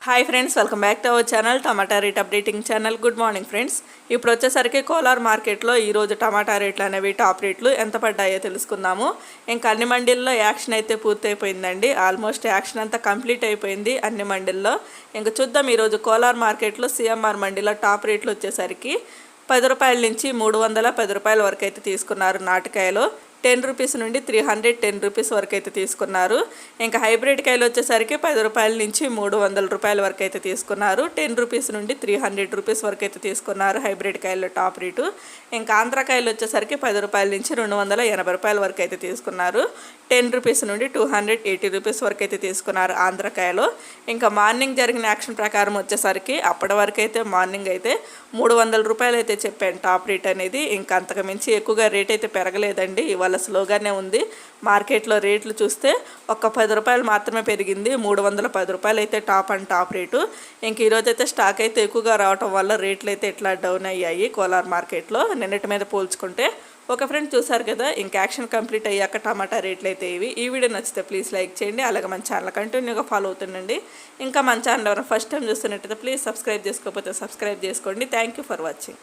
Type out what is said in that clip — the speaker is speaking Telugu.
Hi friends, welcome back to our channel tomato rate updating channel. Good morning friends. ఇప్పుడు వచ్చేసరికి కోలార్ మార్కెట్లో ఈరోజు టమాటా రేట్లు అనేవి టాప్ రేట్లు ఎంత పడ్డాయో తెలుసుకుందాము. ఇంకా అన్ని మండీల్లో యాక్షన్ అయితే పూర్తయిపోయిందండి. ఆల్మోస్ట్ యాక్షన్ అంతా కంప్లీట్ అయిపోయింది అన్ని మండీల్లో. ఇంకా చూద్దాం ఈరోజు కోలార్ మార్కెట్లో సిఎంఆర్ మండీలో టాప్ రేట్లు వచ్చేసరికి 10 రూపాయల నుంచి 310 రూపాయల వరకు అయితే తీసుకున్నారు. నాటుకాయలు 10 రూపీస్ నుండి 310 రూపీస్ వరకు అయితే తీసుకున్నారు. ఇంకా హైబ్రిడ్ కాయలు వచ్చేసరికి 10 రూపాయల నుంచి 300 రూపాయల వరకు అయితే తీసుకున్నారు. 10 రూపీస్ నుండి 300 రూపీస్ వరకు అయితే తీసుకున్నారు హైబ్రిడ్ కాయలు టాప్ రేటు. ఇంకా ఆంధ్రకాయలు వచ్చేసరికి 10 రూపాయల నుంచి 280 రూపాయల వరకు అయితే తీసుకున్నారు. 10 రూపీస్ నుండి 280 రూపీస్ వరకు అయితే తీసుకున్నారు ఆంధ్రకాయలు. ఇంకా మార్నింగ్ జరిగిన యాక్షన్ ప్రకారం వచ్చేసరికి అప్పటి వరకు అయితే మార్నింగ్ అయితే 300 రూపాయలు అయితే చెప్పాను టాప్ రేట్ అనేది. ఇంకా అంతకు మించి ఎక్కువగా రేట్ అయితే పెరగలేదండి. ఇవాళ స్లోగానే ఉంది. మార్కెట్లో రేట్లు చూస్తే ఒక 10 రూపాయలు మాత్రమే పెరిగింది. 310 రూపాయలు అయితే టాప్ రేటు. ఇంక ఈరోజైతే స్టాక్ అయితే ఎక్కువగా రావటం వల్ల రేట్లు అయితే ఇట్లా డౌన్ అయ్యాయి కోలార్ మార్కెట్లో నిన్నటి మీద పోల్చుకుంటే. ఒక ఫ్రెండ్ చూసారు కదా, ఇంకా యాక్షన్ కంప్లీట్ అయ్యాక టమాటా రేట్లు అయితే ఇవి. ఈ వీడియో నచ్చితే ప్లీజ్ లైక్ చేయండి. అలాగే మన ఛానల్ కంటిన్యూగా ఫాలో అవుతుండండి. ఇంకా మన ఛానల్ ఎవరైనా ఫస్ట్ టైం చూస్తున్నట్టయితే ప్లీజ్ సబ్స్క్రైబ్ చేసుకోకపోతే సబ్స్క్రైబ్ చేసుకోండి. Thank you for watching.